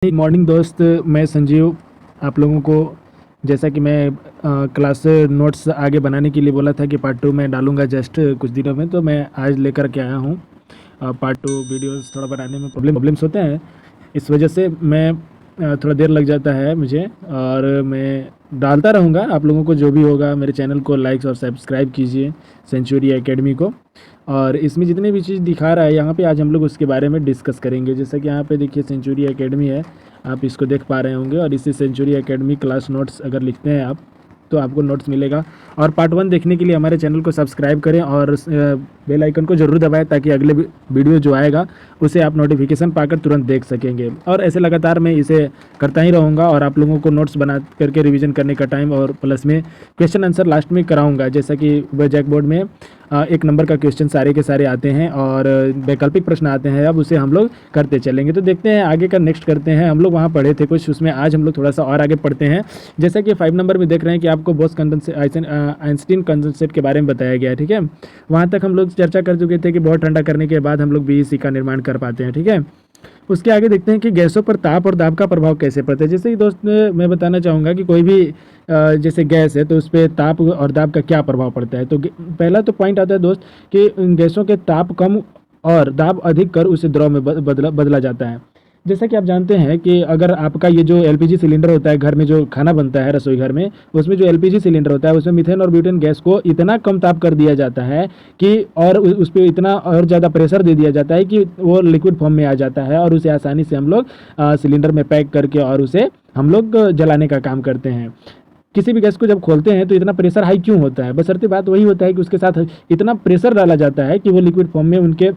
Good morning दोस्त, मैं संजीव। आप लोगों को जैसा कि मैं क्लास नोट्स आगे बनाने के लिए बोला था कि पार्ट 2 मैं डालूंगा जस्ट कुछ दिनों में, तो मैं आज लेकर के आया हूँ। पार्ट 2 वीडियोस थोड़ा बनाने में प्रॉब्लम्स होते हैं, इस वजह से मैं थोड़ा देर लग जाता है मुझे, और मैं डालता रहूँगा। आप लोगों को जो भी होगा मेरे चैनल को लाइक्स और सब्सक्राइब कीजिए, सेंचुरी एकेडमी को। और इसमें जितनी भी चीज़ दिखा रहा है यहाँ पे, आज हम लोग उसके बारे में डिस्कस करेंगे। जैसे कि यहाँ पे देखिए सेंचुरी एकेडमी है, आप इसको देख पा रहे होंगे। और इसी सेंचुरी एकेडमी क्लास नोट्स अगर लिखते हैं आप तो आपको नोट्स मिलेगा। और पार्ट 1 देखने के लिए हमारे चैनल को सब्सक्राइब करें और बेल आइकन को ज़रूर दबाएं, ताकि अगले वीडियो जो आएगा उसे आप नोटिफिकेशन पाकर तुरंत देख सकेंगे। और ऐसे लगातार मैं इसे करता ही रहूँगा, और आप लोगों को नोट्स बना करके रिवीजन करने का टाइम, और प्लस में क्वेश्चन आंसर लास्ट में कराऊंगा। जैसा कि जैक बोर्ड में 1 नंबर का क्वेश्चन सारे के सारे आते हैं और वैकल्पिक प्रश्न आते हैं, अब उसे हम लोग करते चलेंगे। तो देखते हैं आगे का, नेक्स्ट करते हैं। हम लोग वहाँ पढ़े थे कुछ, उसमें आज हम लोग थोड़ा सा और आगे पढ़ते हैं। जैसा कि 5 नंबर में देख रहे हैं कि आपको बोस आइंस्टीन कंडेंसेट के बारे में बताया गया है, ठीक है। वहाँ तक हम लोग चर्चा कर चुके थे कि बहुत ठंडा करने के बाद हम लोग बीईसी का निर्माण कर पाते हैं, ठीक है। उसके आगे देखते हैं कि गैसों पर ताप और दाब का प्रभाव कैसे पड़ता है। जैसे कि दोस्त मैं बताना चाहूँगा कि कोई भी जैसे गैस है तो उस पर ताप और दाब का क्या प्रभाव पड़ता है। तो पहला तो पॉइंट आता है दोस्त कि गैसों के ताप कम और दाब अधिक कर उसे द्रव में बदला जाता है। जैसा कि आप जानते हैं कि अगर आपका ये जो एलपीजी सिलेंडर होता है, घर में जो खाना बनता है रसोई घर में, उसमें जो एलपीजी सिलेंडर होता है उसमें मीथेन और ब्यूटेन गैस को इतना कम ताप कर दिया जाता है कि, और उस पर इतना और ज़्यादा प्रेशर दे दिया जाता है कि वो लिक्विड फॉर्म में आ जाता है, और उसे आसानी से हम लोग सिलेंडर में पैक करके और उसे हम लोग जलाने का काम करते हैं। किसी भी गैस को जब खोलते हैं तो इतना प्रेशर हाई क्यों होता है? बशर्ते बात वही होता है कि उसके साथ इतना प्रेशर डाला जाता है कि वो लिक्विड फॉर्म में उनके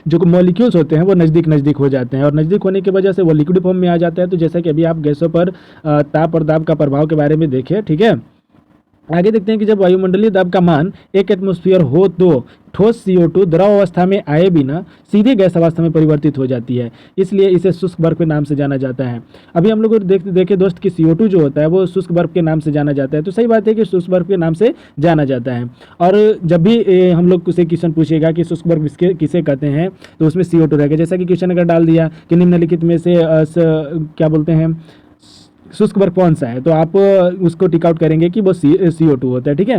जो मॉलिक्यूल्स होते हैं वो नज़दीक नज़दीक हो जाते हैं, और नज़दीक होने की वजह से वो लिक्विड फॉर्म में आ जाता है। तो जैसा कि अभी आप गैसों पर ताप और दाब का प्रभाव के बारे में देखें, ठीक है। आगे देखते हैं कि जब वायुमंडलीय दाब का मान 1 एटमॉस्फेयर हो तो ठोस CO2 द्रव अवस्था में आए बिना सीधे गैस अवस्था में परिवर्तित हो जाती है, इसलिए इसे शुष्क बर्फ के नाम से जाना जाता है। अभी हम लोग देखे दोस्त कि CO2 जो होता है वो शुष्क बर्फ के नाम से जाना जाता है। तो सही बात है कि शुष्क बर्फ के नाम से जाना जाता है। और जब भी हम लोग से क्वेश्चन पूछेगा कि शुष्क बर्फ किसे कहते हैं, तो उसमें CO2 रहेगा। जैसा कि क्वेश्चन अगर डाल दिया कि निम्नलिखित में से क्या बोलते हैं शुष्क बर्फ कौन सा है, तो आप उसको टिक आउट करेंगे कि वो CO2 होता है, ठीक है।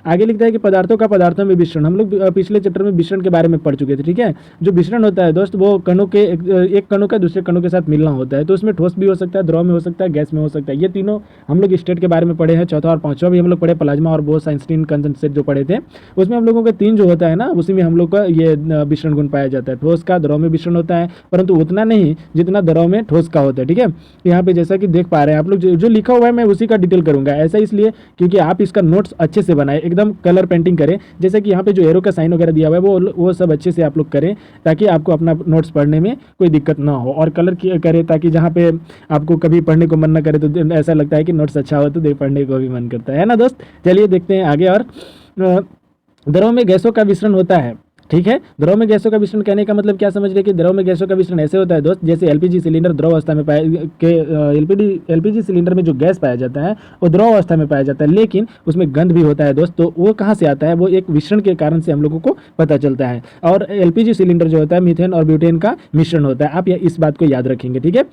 आगे लिखता है कि पदार्थों का पदार्थों में मिश्रण। हम लोग पिछले चैप्टर में मिश्रण के बारे में पढ़ चुके थे, ठीक है। जो मिश्रण होता है दोस्त, वो कणों के एक कणों का दूसरे कणों के साथ मिलना होता है। तो उसमें ठोस भी हो सकता है, द्रव में हो सकता है, गैस में हो सकता है। ये तीनों हम लोग स्टेट के बारे में पढ़े हैं। चौथा और पांचवा भी हम लोग पढ़े, प्लाज्मा और बोस आइंस्टीन कंडेंसेट जो पढ़े थे, उसमें हम लोगों का 3 जो होता है ना, उसी में हम लोग का ये मिश्रण गुण पाया जाता है। ठोस का द्रव में मिश्रण होता है, परंतु उतना नहीं जितना द्रव में ठोस का होता है, ठीक है। यहाँ पे जैसा कि देख पा रहे हैं आप लोग, जो लिखा हुआ है मैं उसी का डिटेल करूंगा। ऐसा इसलिए क्योंकि आप इसका नोट्स अच्छे से बनाएं, एकदम कलर पेंटिंग करें। जैसे कि यहाँ पे जो एरो का साइन वगैरह दिया हुआ है वो सब अच्छे से आप लोग करें, ताकि आपको अपना नोट्स पढ़ने में कोई दिक्कत ना हो। और कलर करें ताकि जहाँ पे आपको कभी पढ़ने को मन ना करे तो ऐसा लगता है कि नोट्स अच्छा हो तो पढ़ने को भी मन करता है ना दोस्त। चलिए देखते हैं आगे। और द्रव में गैसों का मिश्रण होता है, ठीक है। द्रव में गैसों का मिश्रण कहने का मतलब क्या समझ रहे कि द्रव में गैसों का मिश्रण ऐसे होता है दोस्त, जैसे एलपीजी सिलेंडर द्रव अवस्था में एलपीजी सिलेंडर में जो गैस पाया जाता है वो द्रव अवस्था में पाया जाता है, लेकिन उसमें गंध भी होता है दोस्त। तो वो कहाँ से आता है? वो एक मिश्रण के कारण से हम लोगों को पता चलता है। और एलपीजी सिलेंडर जो होता है मीथेन और ब्यूटेन का मिश्रण होता है। आप इस बात को याद रखेंगे, ठीक है।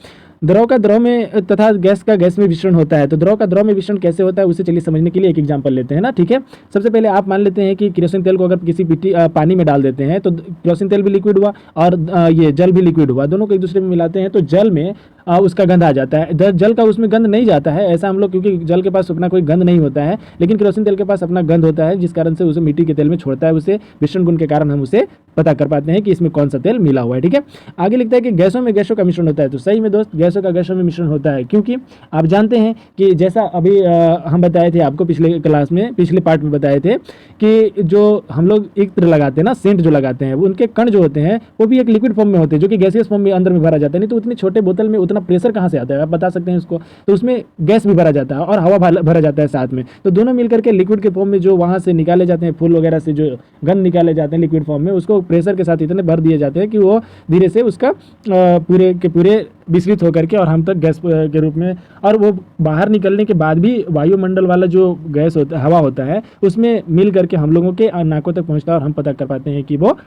द्रव का द्रव में तथा गैस का गैस में मिश्रण होता है। तो द्रव का द्रव में मिश्रण कैसे होता है उसे चलिए समझने के लिए एक एग्जांपल लेते हैं ना, ठीक है। सबसे पहले आप मान लेते हैं कि केरोसिन तेल को अगर किसी पानी में डाल देते हैं तो केरोसिन तेल भी लिक्विड हुआ और ये जल भी लिक्विड हुआ, दोनों को एक दूसरे में मिलाते हैं तो जल में उसका गंध आ जाता है। जल का उसमें गंध नहीं जाता है, ऐसा हम लोग, क्योंकि जल के पास अपना कोई गंध नहीं होता है, लेकिन केरोसिन तेल के पास अपना गंध होता है, जिस कारण से उसे मिट्टी के तेल में छोड़ता है। उसे मिश्रण गुण के कारण हम उसे पता कर पाते हैं कि इसमें कौन सा तेल मिला हुआ है, ठीक है। आगे लिखता है कि गैसों में गैसों का मिश्रण होता है। तो सही में दोस्त गैसों का गैसों में मिश्रण होता है, क्योंकि आप जानते हैं कि जैसा अभी हम बताए थे आपको पिछले क्लास में, पिछले पार्ट में बताए थे कि जो हम लोग इत्र लगाते हैं ना, सेंट जो लगाते हैं, वो उनके कण जो होते हैं वो भी एक लिक्विड फॉर्म में होते हैं, जो कि गैसियस फॉर्म में अंदर में भरा जाता है। नहीं तो उतनी छोटे बोतल में उतना प्रेशर कहाँ से आता है आप बता सकते हैं इसको। तो उसमें गैस भी भरा जाता है और हवा भरा जाता है साथ में, तो दोनों मिलकर के लिक्विड के फॉर्म में जो वहाँ से निकाले जाते हैं, फूल वगैरह से जो गंध निकाले जाते हैं लिक्विड फॉर्म में, उसको प्रेशर के साथ इतने भर दिए जाते हैं कि वो धीरे से उसका पूरे के पूरे विस्तृत होकर के और हम तक गैस के रूप में, और वो बाहर निकलने के बाद भी वायुमंडल वाला जो गैस होता है, हवा होता है, उसमें मिल करके हम लोगों के नाकों तक पहुंचता है और हम पता कर पाते हैं कि वो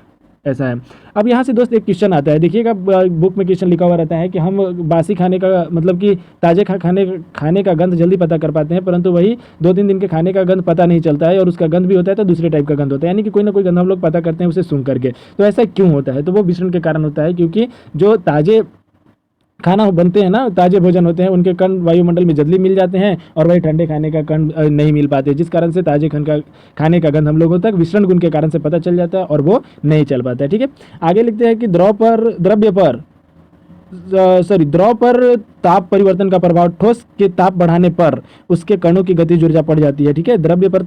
ऐसा है। अब यहाँ से दोस्त एक क्वेश्चन आता है, देखिएगा बुक में क्वेश्चन लिखा हुआ रहता है कि हम बासी खाने का मतलब कि ताजे खाने का गंध जल्दी पता कर पाते हैं, परंतु वही 2-3 दिन के खाने का गंध पता नहीं चलता है, और उसका गंध भी होता है तो दूसरे टाइप का गंध होता है, यानी कि कोई ना कोई गंध हम लोग पता करते हैं उसे सूंघ करके। तो ऐसा क्यों होता है? तो वो विषण के कारण होता है, क्योंकि जो ताजे खाना बनते हैं ना, ताजे भोजन होते हैं, उनके कण वायुमंडल में जल्दी मिल जाते हैं, और वही ठंडे खाने का कण नहीं मिल पाते, जिस कारण से ताजे खाने का गंध हम लोगों तक विषण गुण के कारण से पता चल जाता है और वो नहीं चल पाता है। ठीक है, आगे लिखते हैं कि द्रव पर ताप परिवर्तन का प्रभाव ठोस के ताप बढ़ाने पर उसके कणों की गतिज ऊर्जा बढ़ जाती है। ठीक है, द्रव्य पर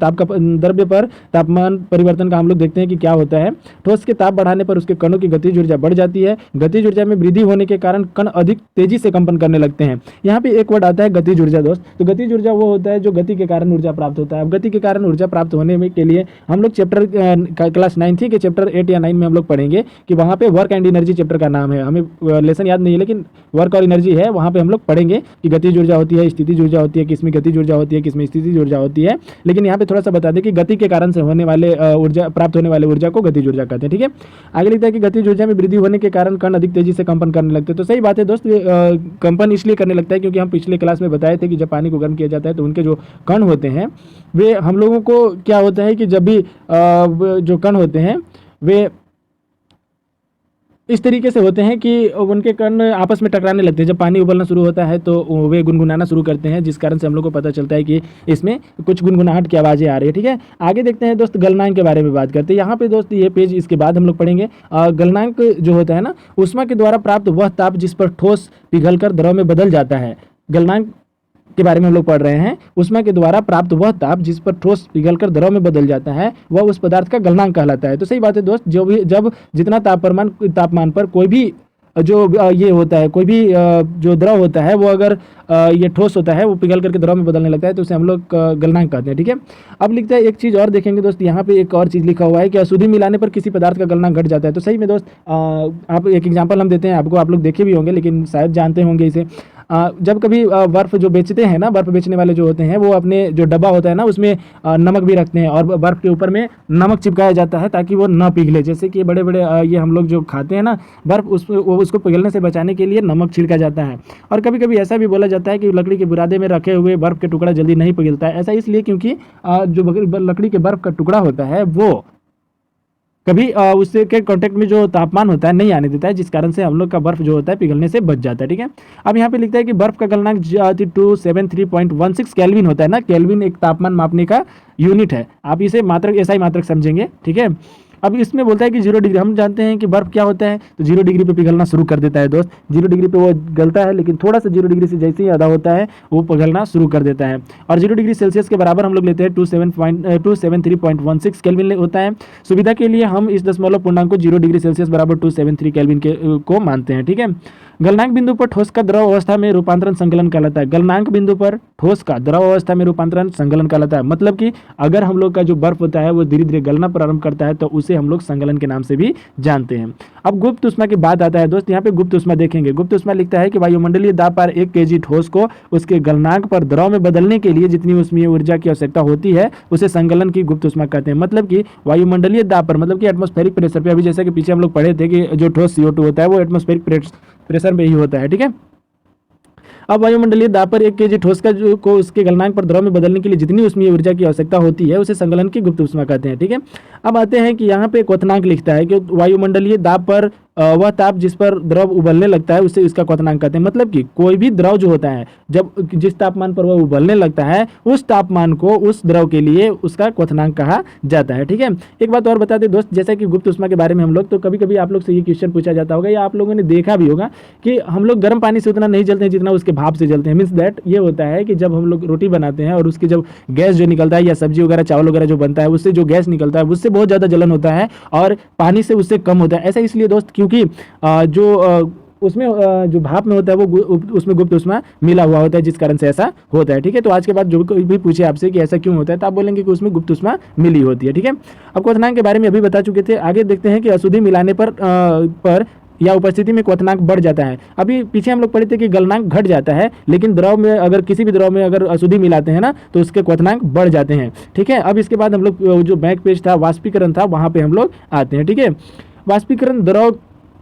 तापमान परिवर्तन का हम लोग देखते हैं कि क्या होता है। ठोस के ताप बढ़ाने पर उसके कणों की गतिज ऊर्जा बढ़ जाती है। गतिज ऊर्जा में वृद्धि होने के कारण कण अधिक तेजी से कंपन करने लगते हैं। यहाँ पे एक वर्ड आता है गतिज ऊर्जा दोस्त। तो गतिज ऊर्जा वो होता है जो गति के कारण ऊर्जा प्राप्त होता है। अब गति के कारण ऊर्जा प्राप्त होने में के लिए हम लोग चैप्टर क्लास 9 थी कि चैप्टर 8 या 9 में हम लोग पढ़ेंगे कि वहाँ पे वर्क एंड एनर्जी चैप्टर का नाम है, हमें लेसन याद नहीं है लेकिन वर्क और एनर्जी है, वहाँ पे हम लोग पढ़ेंगे कि गतिज ऊर्जा होती है, स्थितिज ऊर्जा होती है, किसमें गतिज ऊर्जा होती है, किसमें स्थितिज ऊर्जा होती है। लेकिन यहाँ पे थोड़ा सा बता दें कि गति के कारण से होने वाले ऊर्जा प्राप्त होने वाले ऊर्जा को गतिज ऊर्जा कहते हैं। ठीक है, आगे लिखता है कि गतिज ऊर्जा में वृद्धि होने के कारण कण अधिक तेजी से कंपन करने लगते हैं। तो सही बात है दोस्त, कंपन इसलिए करने लगता है क्योंकि हम पिछले क्लास में बताए थे कि जब पानी को गर्म किया जाता है तो उनके जो कण होते हैं वे हम लोगों को क्या होता है कि जब भी जो कण होते हैं वे इस तरीके से होते हैं कि उनके कण आपस में टकराने लगते हैं। जब पानी उबलना शुरू होता है तो वे गुनगुनाना शुरू करते हैं, जिस कारण से हम लोग को पता चलता है कि इसमें कुछ गुनगुनाहट की आवाज़ें आ रही है। ठीक है, आगे देखते हैं दोस्त, गलनांक के बारे में बात करते हैं। यहाँ पे दोस्त ये पेज इसके बाद हम लोग पढ़ेंगे। गलनांक जो होता है ना, ऊष्मा के द्वारा प्राप्त वह ताप जिस पर ठोस पिघलकर द्रव में बदल जाता है। गलनांक के बारे में हम लोग पढ़ रहे हैं। ऊष्मा के द्वारा प्राप्त वह ताप जिस पर ठोस पिघलकर द्रव में बदल जाता है वह उस पदार्थ का गलनांक कहलाता है। तो सही बात है दोस्त, जब जितना तापमान पर कोई भी जो ये होता है, कोई भी जो द्रव होता है वो अगर ये ठोस होता है, वो पिघल करके द्रव में बदलने लगता है तो उसे हम लोग गलनांक कहते हैं। ठीक है, अब लिखता है एक चीज़ और देखेंगे दोस्त, यहाँ पे एक और चीज़ लिखा हुआ है कि अशुद्धि मिलाने पर किसी पदार्थ का गलनांक घट जाता है। तो सही में दोस्त, आप एक एग्जाम्पल हम देते हैं आपको, आप लोग देखे भी होंगे लेकिन शायद जानते होंगे इसे। जब कभी बर्फ़ जो बेचते हैं ना, बर्फ़ बेचने वाले जो होते हैं वो अपने जो डब्बा होता है ना उसमें नमक भी रखते हैं, और बर्फ़ के ऊपर में नमक चिपकाया जाता है ताकि वो ना पिघले। जैसे कि बड़े बड़े ये हम लोग जो खाते हैं ना बर्फ़, उसको पिघलने से बचाने के लिए नमक छिड़का जाता है। और कभी कभी ऐसा भी बोला जाता है कि लकड़ी के बुरादे में रखे हुए बर्फ़ के टुकड़ा जल्दी नहीं पिघलता है। ऐसा इसलिए क्योंकि जो लकड़ी के बर्फ़ का टुकड़ा होता है वो कभी उससे के कांटेक्ट में जो तापमान होता है नहीं आने देता है, जिस कारण से हम लोग का बर्फ जो होता है पिघलने से बच जाता है। ठीक है, अब यहाँ पे लिखता है कि बर्फ का गलनांक 273.16 केल्विन होता है ना। केल्विन एक तापमान मापने का यूनिट है, आप इसे मात्रक ऐसा ही मात्रक समझेंगे। ठीक है, अब इसमें बोलता है कि 0 डिग्री, हम जानते हैं कि बर्फ क्या होता है, तो 0 डिग्री पे पिघलना शुरू कर देता है दोस्त। 0 डिग्री पे वो गलता है, लेकिन थोड़ा सा 0 डिग्री से जैसे ही आधा होता है वो पिघलना शुरू कर देता है। और 0 डिग्री सेल्सियस के बराबर हम लोग लेते हैं 273.16 केल्विन होता है। सुविधा के लिए हम इस दशमलव पूर्णांक को 0 डिग्री सेल्सियस बराबर 273 केल्विन को मानते हैं। ठीक है, गलनांक बिंदु पर ठोस का द्रव अवस्था में रूपांतरण संकलन कहलाता है। गलनांक बिंदु पर ठोस का द्रव अवस्था में रूपांतरण संकलन कहलाता है। मतलब कि अगर हम लोग का जो बर्फ होता है वो धीरे धीरे गलना प्रारंभ करता है तो उसे हम लोग संकलन के नाम से भी जानते हैं। अब गुप्त ऊष्मा की बात आता है दोस्त, यहाँ पे गुप्त ऊष्मा देखेंगे। गुप्त ऊष्मा लिखता है कि वायुमंडलीय दाब पर 1 kg ठोस को उसके गलनांक पर द्रव में बदलने के लिए जितनी ऊष्मीय ऊर्जा की आवश्यकता होती है उसे संकलन की गुप्त ऊष्मा कहते हैं। मतलब कि वायुमंडलीय दाब पर, मतलब कि एटमॉस्फेरिक प्रेशर पे, अभी जैसे कि पीछे हम लोग पढ़े थे कि जो ठोस CO2 होता है वो एटमॉस्फेरिक प्रेशर में ही होता है। ठीक है, अब वायुमंडलीय दाब पर 1 kg ठोस को उसके गलनांक पर द्रव में बदलने के लिए जितनी ऊष्मीय ऊर्जा की आवश्यकता होती है उसे संकलन की गुप्त ऊष्मा कहते हैं। ठीक है, अब आते हैं कि यहाँ पे क्वथनांक लिखता है कि वायुमंडलीय दाब पर वह ताप जिस पर द्रव उबलने लगता है उसे इसका क्वथनांक कहते हैं। मतलब कि कोई भी द्रव जो होता है जब जिस तापमान पर वह उबलने लगता है उस तापमान को उस द्रव के लिए उसका क्वथनांक कहा जाता है। ठीक है, एक बात और बता दें दोस्त, जैसा कि गुप्त ऊष्मा के बारे में हम लोग, तो कभी कभी आप लोग से ये क्वेश्चन पूछा जाता होगा या आप लोगों ने देखा भी होगा कि हम लोग गर्म पानी से उतना नहीं जलते हैं जितना उसके भाप से जलते हैं। मीन्स दैट ये होता है कि जब हम लोग रोटी बनाते हैं और उसकी जब गैस जो निकलता है या सब्जी वगैरह चावल वगैरह जो बनता है उससे जो गैस निकलता है उससे बहुत ज़्यादा जलन होता है और पानी से उससे कम होता है। ऐसा इसलिए दोस्त क्योंकि उसमें जो भाप में होता है वो उसमें गुप्त ऊष्मा मिला हुआ होता है, जिस कारण से ऐसा होता है। ठीक है, तो आज के बाद जो कोई भी पूछे आपसे कि ऐसा क्यों होता है तो आप बोलेंगे कि उसमें गुप्त ऊष्मा मिली होती है। ठीक है, अब क्वथनांक के बारे में अभी बता चुके थे। आगे देखते हैं कि अशुद्धि मिलाने पर या उपस्थिति में क्वथनांक बढ़ जाता है। अभी पीछे हम लोग पढ़े थे कि गलनांक घट जाता है, लेकिन द्रव में अगर किसी भी द्रव में अगर अशुद्धि मिलाते हैं ना तो उसके क्वथनांक बढ़ जाते हैं। ठीक है, अब इसके बाद हम लोग जो बैक पेज था वाष्पीकरण था वहाँ पे हम लोग आते हैं। ठीक है, वाष्पीकरण द्रव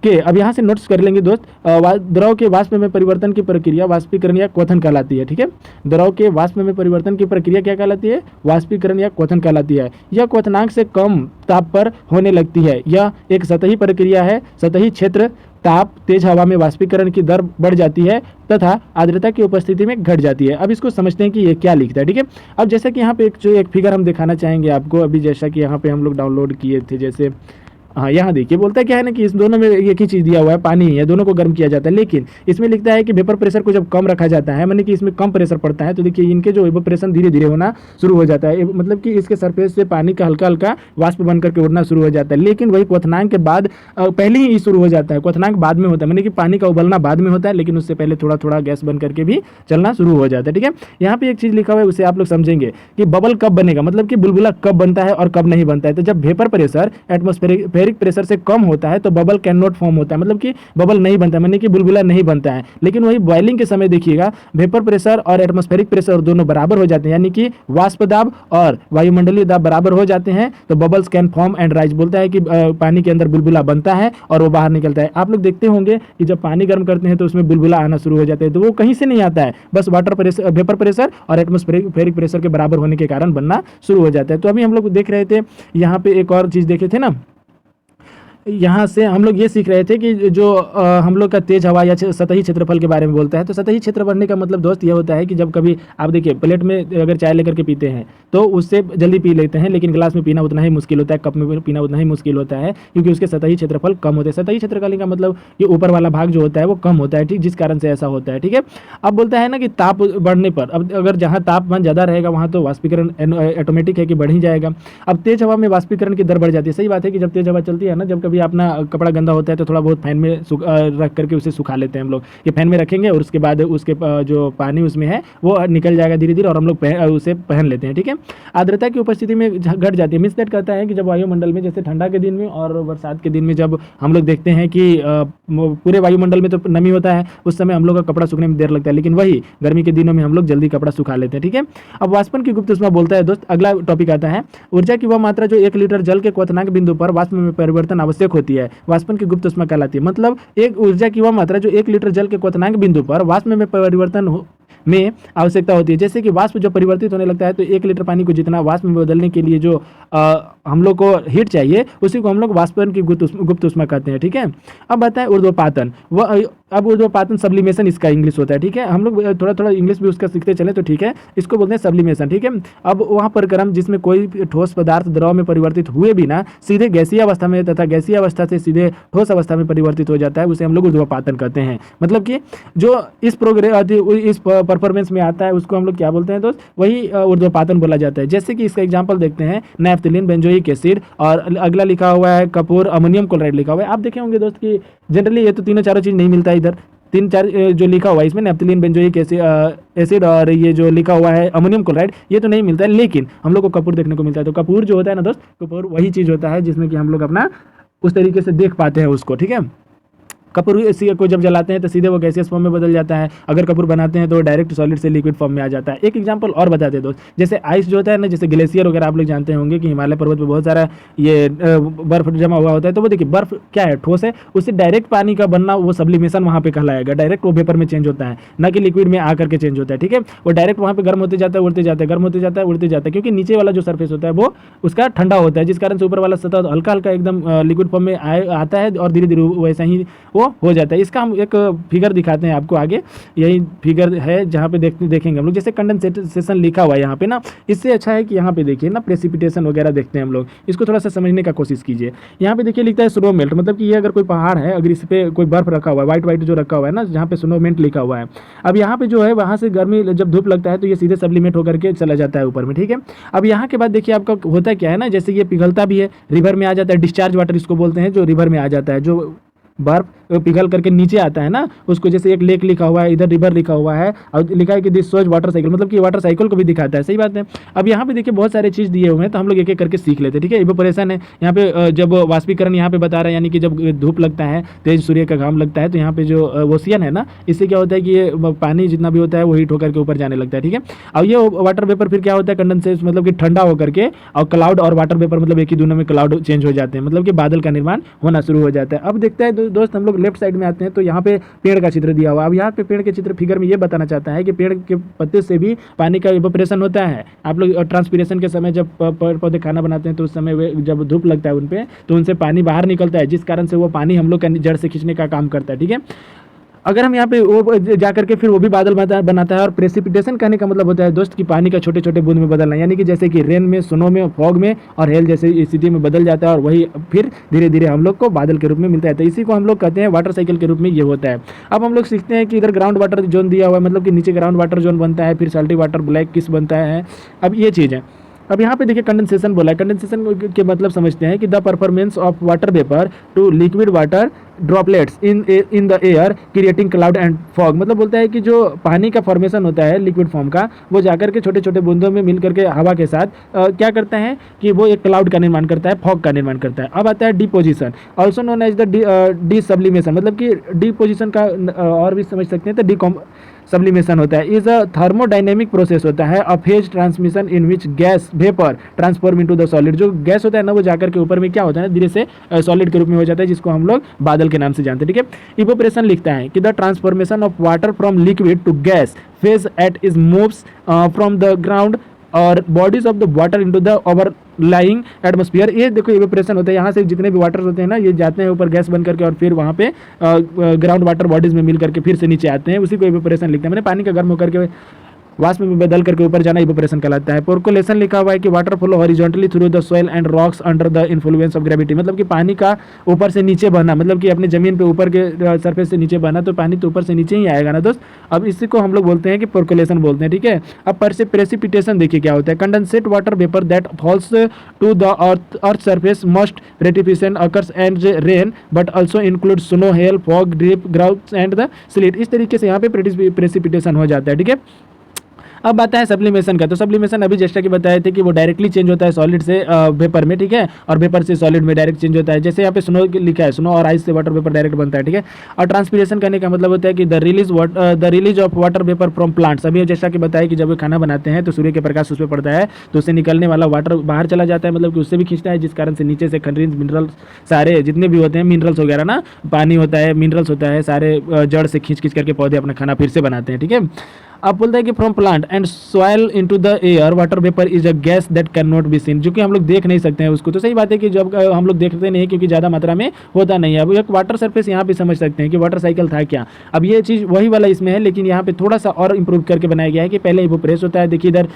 के, अब यहाँ से नोट्स कर लेंगे दोस्त, द्रव के वाष्प में परिवर्तन की प्रक्रिया वाष्पीकरण या क्वथन कहलाती है। ठीक है, द्रव के वाष्प में परिवर्तन की प्रक्रिया क्या कहलाती है? वाष्पीकरण या क्वथन कहलाती है। यह क्वथनांक से कम ताप पर होने लगती है। यह एक सतही प्रक्रिया है। सतही क्षेत्र ताप, तेज हवा में वाष्पीकरण की दर बढ़ जाती है तथा आर्द्रता की उपस्थिति में घट जाती है। अब इसको समझते हैं कि ये क्या लिखता है। ठीक है, अब जैसा कि यहाँ पे एक फिगर हम दिखाना चाहेंगे आपको, अभी जैसा कि यहाँ पे हम लोग डाउनलोड किए थे, जैसे हाँ यहाँ देखिए, बोलता है क्या है ना कि इस दोनों में एक ही चीज़ दिया हुआ है, पानी ही है, दोनों को गर्म किया जाता है, लेकिन इसमें लिखता है कि वेपर प्रेशर को जब कम रखा जाता है, माने कि इसमें कम प्रेशर पड़ता है, तो देखिए इनके जो इवेपोरेशन धीरे धीरे होना शुरू हो जाता है, मतलब कि इसके सरफेस से पानी का हल्का हल्का वाष्प बन करके उड़ना शुरू हो जाता है। लेकिन वही क्वथनांक के बाद पहले ही शुरू हो जाता है, क्वथनांक बाद में होता है, माने कि पानी का उबलना बाद में होता है, लेकिन उससे पहले थोड़ा थोड़ा गैस बन करके भी चलना शुरू हो जाता है। ठीक है, यहाँ पे एक चीज़ लिखा हुआ है, उसे आप लोग समझेंगे कि बबल कब बनेगा, मतलब कि बुलबुला कब बनता है और कब नहीं बनता है। तो जब वेपर प्रेशर एटमॉस्फेरिक प्रेशर से कम होता है तो बबल कैन नॉट फॉर्म होता है, मतलब कि बबल नहीं बनता है, माने कि बुलबुला नहीं बनता है। लेकिन वही बॉइलिंग के समय देखिएगा, वेपर प्रेशर और एटमॉस्फेरिक प्रेशर दोनों बराबर हो जाते हैं, यानी कि वाष्प दाब और वायुमंडलीय दाब बराबर हो जाते हैं, तो bubbles can form and rise, बोलता है कि पानी के अंदर बुलबुला बनता है और वो बाहर निकलता है। आप लोग देखते होंगे कि जब पानी गर्म करते हैं तो उसमें बुलबुला आना शुरू हो जाते हैं, तो वो कहीं से नहीं आता है, बस वाटर प्रेशर, वेपर प्रेशर और एटमॉस्फेरिक प्रेशर के बराबर होने के कारण बनना शुरू हो जाता है। तो अभी हम लोग देख रहे थे, यहाँ पे एक और चीज़ देखे थे ना, यहाँ से हम लोग ये सीख रहे थे कि जो हम लोग का तेज हवा या सतही क्षेत्रफल के बारे में बोलता है। तो सतही क्षेत्र बढ़ने का मतलब दोस्त ये होता है कि जब कभी आप देखिए प्लेट में अगर चाय लेकर के पीते हैं तो उससे जल्दी पी लेते हैं, लेकिन गिलास में पीना उतना ही मुश्किल होता है, कप में पीना उतना ही मुश्किल होता है, क्योंकि उसके सतही क्षेत्रफल कम होते हैं। सतही क्षेत्रफल का मतलब कि ऊपर वाला भाग जो होता है वो कम होता है, ठीक, जिस कारण से ऐसा होता है। ठीक है, अब बोलता है ना कि ताप बढ़ने पर, अब अगर जहाँ तापमान ज़्यादा रहेगा वहाँ तो वाष्पीकरण ऑटोमेटिक है कि बढ़ ही जाएगा। अब तेज हवा में वाष्पीकरण की दर बढ़ जाती है। सही बात है कि जब तेज हवा चलती है ना, जब कभी अपना कपड़ा गंदा होता है तो थोड़ा बहुत फैन में रख करके उसे सुखा लेते हैं हम लोग, ये फैन में रखेंगे और उसके बाद उसके जो पानी उसमें है वो निकल जाएगा धीरे धीरे और हम लोग उसे पहन लेते हैं। ठीक है, आर्द्रता की उपस्थिति में घट जाती है। मीन्स दैट कहता है कि जब वायुमंडल में, जैसे ठंडा के दिन में और बरसात के दिन में जब हम लोग देखते हैं कि पूरे वायुमंडल में तो नमी होता है, उस समय हम लोग का कपड़ा सूखने में देर लगता है, लेकिन वही गर्मी के दिनों में हम लोग जल्दी कपड़ा सुखा लेते हैं। ठीक है, अब वाष्पन की गुप्त ऊष्मा बोलता है दोस्त, अगला टॉपिक आता है, ऊर्जा की वह मात्रा जो 1 लीटर जल के क्वथनांक बिंदु पर वाष्प में परिवर्तन आवश्यक होती है, वाष्पन की गुप्त ऊष्मा कहलाती है। मतलब एक ऊर्जा की वह मात्रा जो 1 लीटर जल के क्वथनांक बिंदु पर वाष्प में परिवर्तन में आवश्यकता होती है। जैसे कि वाष्प जो परिवर्तित होने लगता है तो 1 लीटर पानी को जितना वाष्प में बदलने के लिए जो हम लोग को हीट चाहिए, उसी को हम लोग वाष्पन की गुप्त ऊष्मा कहते हैं। ठीक है, अब बताएं ऊर्ध्वपातन। वह अब ऊर्ध्वपातन सब्लिमेशन इसका इंग्लिश होता है। ठीक है, हम लोग थोड़ा थोड़ा इंग्लिश भी उसका सीखते चले तो ठीक है, इसको बोलते हैं सब्लिमेशन। ठीक है, अब वहाँ पर क्रम जिसमें कोई ठोस पदार्थ द्रव में परिवर्तित हुए बिना सीधे गैसीय अवस्था में तथा गैसीय अवस्था से सीधे ठोस अवस्था में परिवर्तित हो जाता है, उसे हम लोग ऊर्ध्वपातन कहते हैं। मतलब कि जो इस परफॉर्मेंस में आता है उसको हम लोग क्या बोलते हैं दोस्त, वही ऊर्ध्वपातन बोला जाता है। जैसे कि इसका एग्जांपल देखते हैं, नैफ्थलीन, बेंजोइक एसिड, और अगला लिखा हुआ है कपूर, अमोनियम क्लोराइड लिखा हुआ है। आप देखे होंगे दोस्त कि जनरली ये तो तीनों चारों चीज़ नहीं मिलता है इधर, 3-4 जो लिखा हुआ है इसमें नैफ्थलीन, बेंजोइक एसिड और ये जो लिखा हुआ है अमोनियम क्लोराइड, ये तो नहीं मिलता है, लेकिन हम लोग को कपूर देखने को मिलता है। तो कपूर जो होता है ना दोस्त, कपूर वही चीज़ होता है जिसमें कि हम लोग अपना उस तरीके से देख पाते हैं उसको। ठीक है, कपूर को जब जलाते हैं तो सीधे वो गैसियस फॉर्म में बदल जाता है, अगर कपूर बनाते हैं तो डायरेक्ट सॉलिड से लिक्विड फॉर्म में आ जाता है। एक एग्जांपल और बताते हैं दोस्त, जैसे आइस जो होता है ना, जैसे ग्लेशियर वगैरह आप लोग जानते होंगे कि हिमालय पर्वत पे बहुत सारा ये बर्फ जमा हुआ होता है, तो वो देखिए बर्फ क्या है, ठोस है, उससे डायरेक्ट पानी का बनना वो सब्लिमेशन वहाँ पे कहलाएगा। डायरेक्ट वो वेपर में चेंज होता है, ना कि लिक्विड में आकर के चेंज होता है। ठीक है, वो डायरेक्ट वहाँ पे गर्म होते जाता है, उड़ते जाता है, गर्म होते जाता है, उड़ते जाता है, क्योंकि नीचे वाला जो सरफेस होता है वो उसका ठंडा होता है, जिस कारण से ऊपर वाला सतह हल्का हल्का एकदम लिक्विड फॉर्म में आता है और धीरे धीरे वैसा ही वो हो जाता है। इसका हम एक फिगर दिखाते हैं आपको आगे, यही फिगर है जहाँ पे देखेंगे हम लोग, जैसे कंडेंसेशन लिखा हुआ है यहाँ पे ना, इससे अच्छा है कि यहाँ पे देखिए ना प्रेसिपिटेशन वगैरह देखते हैं हम लोग, इसको थोड़ा सा समझने का कोशिश कीजिए। यहाँ पे देखिए लिखता है स्नो मेल्ट, मतलब कि ये अगर कोई पहाड़ है, अगर इस पे कोई बर्फ रखा हुआ है, व्हाइट जो रखा हुआ है ना, जहाँ पे स्नो मेल्ट लिखा हुआ है, अब यहाँ पे जो है वहाँ से गर्मी जब धूप लगता है तो ये सीधे सब्लिमेट होकर के चला जाता है ऊपर में। ठीक है, अब यहाँ के बाद देखिए आपका होता क्या है ना, जैसे ये पिघलता भी है, रिवर में आ जाता है, डिस्चार्ज वाटर इसको बोलते हैं, जो रिवर में आ जाता है, जो बर्फ पिघल करके नीचे आता है ना, उसको जैसे एक लेक लिखा हुआ है, इधर रिवर लिखा हुआ है और लिखा है कि दिस शोज वाटर साइकिल, मतलब कि वाटर साइकिल को भी दिखाता है। सही बात है। अब यहाँ पे देखिए बहुत सारे चीज़ दिए हुए हैं, तो हम लोग एक एक करके सीख लेते हैं। ठीक है, इवेपोरेशन है यहाँ पे, जब वाष्पीकरण यहाँ पे बता रहा है, यानी कि जब धूप लगता है, तेज सूर्य का घाम लगता है, तो यहाँ पे जो ओशियन है ना, इससे क्या होता है कि ये पानी जितना भी होता है वो हीट होकर के ऊपर जाने लगता है। ठीक है, अब ये वाटर वेपर फिर क्या होता है, कंडेंसेशन मतलब कि ठंडा होकर के, और क्लाउड और वाटर वेपर मतलब एक ही दोनों में क्लाउड चेंज हो जाते हैं, मतलब कि बादल का निर्माण होना शुरू हो जाता है। अब देखते हैं दोस्त, हम लोग लेफ्ट साइड में आते हैं, तो यहाँ पे पेड़ का चित्र दिया हुआ। अब यहाँ पे पेड़ के चित्र फिगर में ये बताना चाहता है कि पेड़ के पत्ते से भी पानी का इवेपोरेशन होता है। आप लोग ट्रांसपीरेशन के समय जब पेड़ पौधे खाना बनाते हैं, तो उस समय जब धूप लगता है उन पे, तो उनसे पानी बाहर निकलता है, जिस कारण से वो पानी हम लोग का जड़ से खींचने का काम करता है। ठीक है, अगर हम यहाँ पे वो जा करके फिर वो भी बादल बनाता है। और प्रेसिपिटेशन कहने का मतलब होता है दोस्त कि पानी का छोटे छोटे बूंद में बदलना, यानी कि जैसे कि रेन में, स्नो में, फॉग में और हेल जैसे स्थिति में बदल जाता है, और वही फिर धीरे धीरे हम लोग को बादल के रूप में मिलता है। तो इसी को हम लोग कहते हैं वाटर साइकिल के रूप में ये होता है। अब हम लोग सीखते हैं कि इधर ग्राउंड वाटर जोन दिया हुआ है, मतलब कि नीचे ग्राउंड वाटर जोन बनता है, फिर साल्टी वाटर, ब्लैक किस बनता है। अब ये चीज़ है। अब यहाँ पे देखिए कंडेंसेशन बोला है। कंडेंसेशन के मतलब समझते हैं कि the performance of water vapour to liquid water droplets in the air creating cloud and fog, मतलब बोलता है कि जो पानी का फॉर्मेशन होता है लिक्विड फॉर्म का, वो जाकर के छोटे छोटे बूंदों में मिल करके हवा के साथ क्या करता है कि वो एक क्लाउड का निर्माण करता है, फॉग का निर्माण करता है। अब आता है deposition, also known as the desublimation, मतलब कि डिपोजिशन का और भी समझ सकते हैं तो सब्लिमेशन होता है, इज अ थर्मोडाइनेमिक प्रोसेस होता है, a phase transmission in which gas vapour transform into the solid. जो गैस होता है ना, वो जाकर के ऊपर में क्या होता है ना, धीरे से सॉलिड के रूप में हो जाता है, जिसको हम लोग बादल के नाम से जानते हैं। ठीक है, इवेपोरेशन लिखता है कि the transformation of water from liquid to gas phase at is moves from the ground or bodies of the water into the overlying atmosphere. ये देखो इवेपोरेशन होता है, यहाँ से जितने भी वाटर होते हैं ना, ये जाते हैं ऊपर गैस बन करके और फिर वहाँ पे ग्राउंड वाटर बॉडीज में मिल करके फिर से नीचे आते हैं, उसी को इवेपोरेशन लिखते हैं। मैंने पानी का गर्म होकर के वाष्प में बदल करके ऊपर जाना इवेपोरेशन कहलाता है। परकोलेशन लिखा हुआ है कि water flow horizontally through the soil and rocks under the influence of gravity, मतलब कि पानी का ऊपर से नीचे बहना, मतलब कि अपने जमीन पे ऊपर के सरफेस से नीचे बहना, तो पानी तो ऊपर से नीचे ही आएगा ना दोस्त। अब इसी को हम लोग बोलते हैं कि परकोलेशन बोलते हैं। ठीक है, अब प्रेसिपिटेशन देखिए क्या होता है। Condensate water vapour that falls to the earth surface must precipitation occurs and rain but also include snow, hail, fog, drip, ground and the sleet. इस तरीके से यहाँ पे प्रेसिपिटेशन हो जाता है। ठीक है, अब आता है सब्लिमेशन का। तो सब्लिमेशन अभी जैसा कि बताए थे कि वो डायरेक्टली चेंज होता है सॉलिड से वेपर में। ठीक है, और वेपर से सॉलिड में डायरेक्ट चेंज होता है। जैसे यहाँ पे स्नो लिखा है, स्नो और आइस से वाटर वेपर डायरेक्ट बनता है। ठीक है, और ट्रांसपीरेशन करने का मतलब होता है कि the release of water vapour from plants. अभी जैसा कि बताया कि जब वे खाना बनाते हैं तो सूर्य के प्रकाश उस पर पड़ता है, तो उससे निकलने वाला वाटर बाहर चला जाता है, मतलब कि उससे भी खींचता है, जिस कारण से नीचे से खनिज मिनरल्स सारे जितने भी होते हैं, मिनरल्स वगैरह ना, पानी होता है, मिनरल्स होता है, सारे जड़ से खींच खींच करके पौधे अपना खाना फिर से बनाते हैं। ठीक है, अब बोलता है कि from plant and soil into the air water vapour is a gas that can not be seen, जो कि हम लोग देख नहीं सकते हैं उसको। तो सही बात है कि जब हम लोग देखते नहीं, क्योंकि ज़्यादा मात्रा में होता नहीं है। अब एक वाटर सरफेस यहाँ पे समझ सकते हैं कि वाटर साइकिल था क्या। अब ये चीज़ वही वाला इसमें है, लेकिन यहाँ पे थोड़ा सा और इंप्रूव करके बनाया गया है कि पहले इवेपोरेशन होता है। देखिए इधर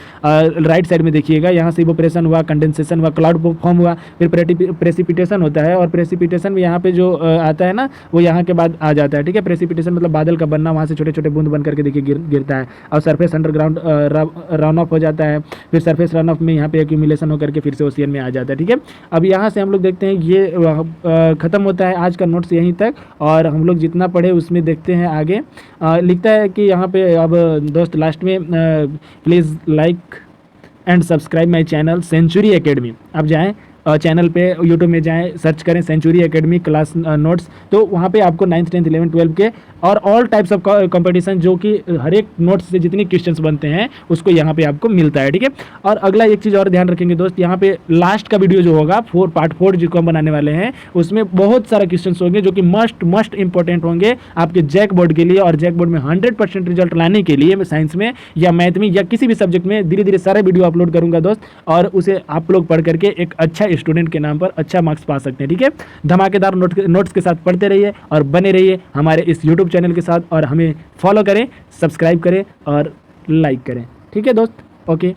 राइट साइड में देखिएगा, यहाँ से इवेपोरेशन हुआ, कंडेंसेशन हुआ, क्लाउड फॉर्म हुआ, फिर प्रेसिपिटेशन होता है। और प्रेसिपिटेशन में यहाँ पे जो आता है ना, वो यहाँ के बाद आ जाता है। ठीक है, प्रेसिपिटेशन मतलब बादल का बनना, वहाँ से छोटे छोटे बूंद बन करके देखिए गिरता है, और सरफेस अंडरग्राउंड रन ऑफ हो जाता है। फिर सरफेस रन ऑफ में यहाँ पे एक्यूमुलेशन होकर के फिर से ओशियन में आ जाता है। ठीक है, अब यहाँ से हम लोग देखते हैं ये खत्म होता है आज का नोट्स यहीं तक, और हम लोग जितना पढ़े उसमें देखते हैं आगे। लिखता है कि यहाँ पे अब दोस्त लास्ट में please like and subscribe my channel Century Academy. अब जाएँ चैनल पे, यूट्यूब में जाएं, सर्च करें सेंचुरी एकेडमी क्लास नोट्स, तो वहाँ पे आपको 9th 10th 11th 12 के और ऑल टाइप्स ऑफ कंपटीशन, जो कि हर एक नोट्स से जितने क्वेश्चंस बनते हैं उसको यहाँ पे आपको मिलता है। ठीक है, और अगला एक चीज़ और ध्यान रखेंगे दोस्त, यहाँ पे लास्ट का वीडियो जो होगा पार्ट 4 जिसको हम बनाने वाले हैं, उसमें बहुत सारा क्वेश्चन होंगे जो कि मस्ट इंपॉर्टेंट होंगे आपके जैक बोर्ड के लिए। और जैक बोर्ड में 100% रिजल्ट लाने के लिए मैं साइंस में या मैथ में या किसी भी सब्जेक्ट में धीरे धीरे सारे वीडियो अपलोड करूँगा दोस्त, और उसे आप लोग पढ़ करके एक अच्छा स्टूडेंट के नाम पर अच्छा मार्क्स पा सकते हैं। ठीक है, धमाकेदार नोट्स के साथ पढ़ते रहिए और बने रहिए हमारे इस यूट्यूब चैनल के साथ, और हमें फॉलो करें, सब्सक्राइब करें और लाइक करें। ठीक है दोस्त, ओके।